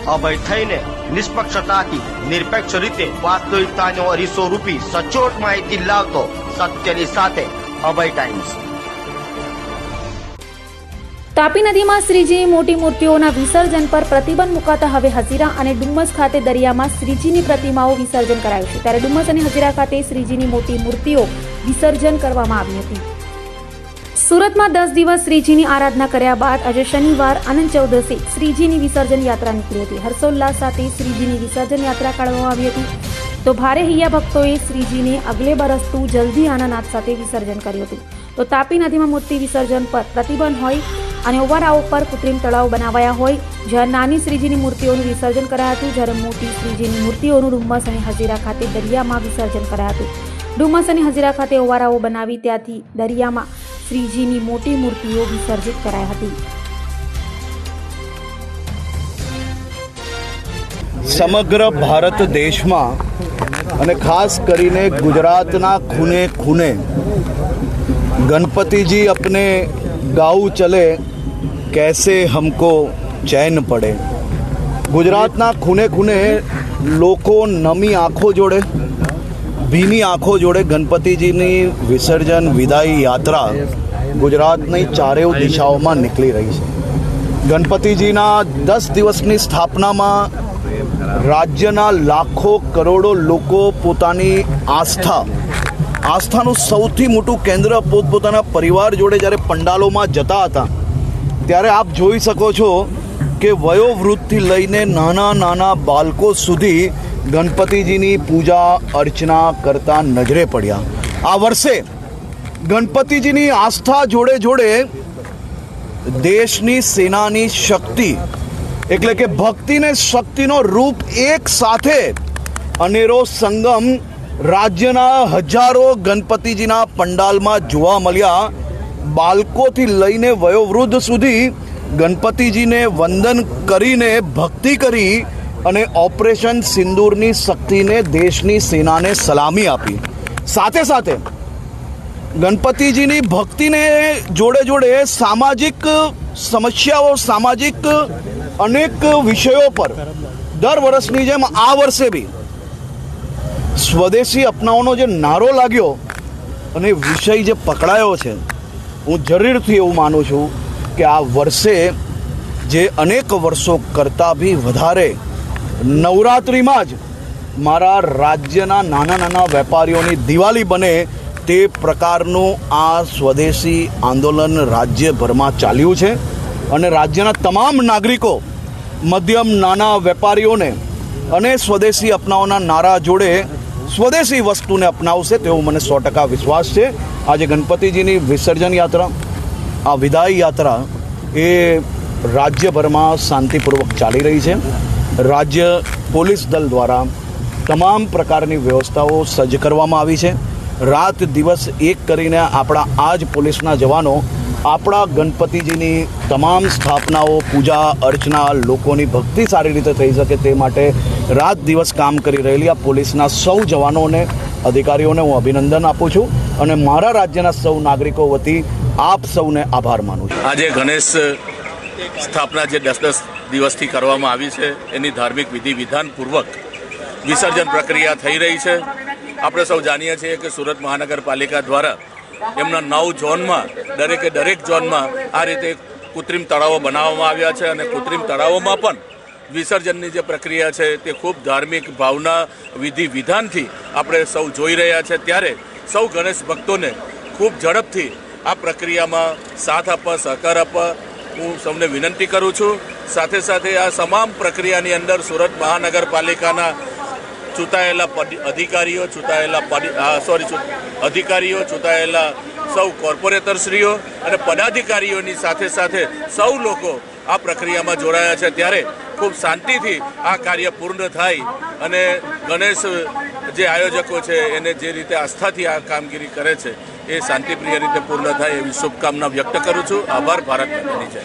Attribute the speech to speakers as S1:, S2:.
S1: અભય થઈને નિષ્પક્ષતાથી નિરપેક્ષ રીતે વાસ્તવિકતાનો અરીસો રૂપી સચોટ માહિતી લાવતો સત્યની સાથે અભય ટાઈમ્સ।
S2: તાપી નદીમાં શ્રીજીની મોટી મૂર્તિઓના વિસર્જન પર પ્રતિબંધ મુકાતા હવે હજીરા અને ડુમ્મસ ખાતે દરિયામાં શ્રીજીની પ્રતિમાઓ વિસર્જન કરાયું છે। ત્યારે ડુમ્મસ અને હજીરા ખાતે શ્રીજીની મોટી મૂર્તિઓ વિસર્જન કરવામાં આવી હતી। સુરતમાં 10 દિવસ શ્રીજીની આરાધના કર્યા બાદ આજે શનિવાર અનંત ચૌદસે શ્રીજીની વિસર્જન યાત્રા નીકળી હતી। હર્ષોલ્લાસ સાથે શ્રીજીની વિસર્જન યાત્રા કાઢવામાં આવી હતી। તો ભારે હૈયા ભક્તોએ શ્રીજીને અગલે બરસતું જલ્દી આના નાદ સાથે વિસર્જન કર્યું હતું। તો તાપી નદીમાં મૂર્તિ વિસર્જન પર પ્રતિબંધ હોય અને ઓવરઆઉ પર કૃત્રિમ તળાવ બનાવાયા હોય, જ્યાં નાની શ્રીજીની મૂર્તિઓનું વિસર્જન કરાયું હતું, જ્યારે મોટી શ્રીજીની મૂર્તિઓનું ડુમ્મસ અને હજીરા ખાતે દરિયામાં વિસર્જન કરાયું હતું। ડુમ્મસ અને હજીરા ખાતે ઓવરઆઉ બનાવી ત્યાંથી દરિયામાં શ્રીજીની મોટી મૂર્તિઓ વિસર્જિત કરાઈ હતી।
S3: સમગ્ર ભારત દેશમાં અને ખાસ કરીને ગુજરાતના ખૂને ખૂને गणपति जी अपने गाँव चले कैसे हमको चैन पड़े। गुजरातना खूने खूने लोको नमी आँखों जोड़े भीनी आँखों जोड़े गणपतिजीनी विसर्जन विदाई यात्रा गुजरातनी चारे दिशाओं में निकली रही है। गणपतिजीना 10 दिवसनी स्थापना में राज्यना लाखों करोड़ों लोको पोतानी आस्थाનું સૌથી મોટું કેન્દ્ર પોતપોતાના પરિવાર જોડે જ્યારે પંડાલોમાં જતા હતા, ત્યારે આપ જોઈ શકો છો કે વયોવૃદ્ધથી લઈને નાના નાના બાળકો સુધી ગણપતિજીની પૂજા અર્ચના કરતા નજરે પડ્યા। આ વર્ષે ગણપતિજીની આસ્થા જોડે જોડે દેશની સેનાની શક્તિ એટલે કે ભક્તિ ને શક્તિનો રૂપ એક સાથે અનેરો સંગમ રાજ્યના હજારો ગણપતિજીના પંડાલમાં જોવા મળ્યા। બાળકોથી લઈને વયોવૃદ્ધ સુધી ગણપતિજીને વંદન કરીને ભક્તિ કરી અને ઓપરેશન સિંદૂરની શક્તિને દેશની સેનાને સલામી આપી। સાથે સાથે ગણપતિજીની ભક્તિને જોડે જોડે સામાજિક સમસ્યાઓ, સામાજિક અનેક વિષયો પર દર વર્ષની જેમ આ વર્ષે બી સ્વદેશી અપનાવવાનો જે નારો લાગ્યો અને વિષય જે પકડાયો છે, હું જરૂરથી એવું માનું છું કે આ વર્ષે જે અનેક વર્ષો કરતાં બી વધારે નવરાત્રિમાં જ મારા રાજ્યના નાના નાના વેપારીઓની દિવાળી બને તે પ્રકારનું આ સ્વદેશી આંદોલન રાજ્યભરમાં ચાલ્યું છે અને રાજ્યના તમામ નાગરિકો મધ્યમ નાના વેપારીઓને અને સ્વદેશી અપનાવવાના નારા જોડે સ્વદેશી વસ્તુને અપનાવશે તેવો મને 100% વિશ્વાસ છે। આજે ગણપતિજીની વિસર્જન યાત્રા, આ વિદાય યાત્રા એ રાજ્યભરમાં શાંતિપૂર્વક ચાલી રહી છે। રાજ્ય પોલીસ દળ દ્વારા તમામ પ્રકારની વ્યવસ્થાઓ સજ્જ કરવામાં આવી છે। રાત દિવસ એક કરીને આપણા આ જ પોલીસના જવાનો આપણા ગણપતિજીની તમામ સ્થાપનાઓ, પૂજા અર્ચના, લોકોની ભક્તિ સારી રીતે થઈ શકે તે માટે રાત દિવસ કામ કરી રહેલી આ પોલીસના સૌ જવાનોને, અધિકારીઓને હું અભિનંદન આપું છું અને મારા રાજ્યના સૌ નાગરિકો વતી આપ સૌને આભાર માનું છું।
S4: આજે ગણેશ સ્થાપના જે 10 દિવસથી કરવામાં આવી છે એની ધાર્મિક વિધિ વિધાનપૂર્વક વિસર્જન પ્રક્રિયા થઈ રહી છે। આપણે સૌ જાણીએ છીએ કે સુરત મહાનગરપાલિકા દ્વારા એમના 9 ઝોનમાં દરેક ઝોનમાં આ રીતે કૃત્રિમ તળાવો બનાવવામાં આવ્યા છે અને કૃત્રિમ તળાવોમાં પણ વિસર્જનની જે પ્રક્રિયા છે તે ખૂબ ધાર્મિક ભાવના, વિધિ વિધાનથી આપણે સૌ જોઈ રહ્યા છે। ત્યારે સૌ ગણેશ ભક્તોને ખૂબ ઝડપથી આ પ્રક્રિયામાં સાથ આપવા, સહકાર આપવા હું સૌને વિનંતી કરું છું। સાથે સાથે આ તમામ પ્રક્રિયાની અંદર સુરત મહાનગરપાલિકાના ચૂંટાયેલા અધિકારીઓ, ચૂંટાયેલા સૌ કોર્પોરેટરશ્રીઓ અને પદાધિકારીઓની સાથે સાથે સૌ લોકો આ પ્રક્રિયામાં જોડાયા છે। ત્યારે ખૂબ શાંતિથી આ કાર્ય પૂર્ણ થાય અને ગણેશ જે આયોજકો છે એને જે રીતે આસ્થાથી આ કામગીરી કરે છે એ શાંતિપ્રિય રીતે પૂર્ણ થાય એવી શુભકામના વ્યક્ત કરું છું। આભાર। ભારત માતાની જય।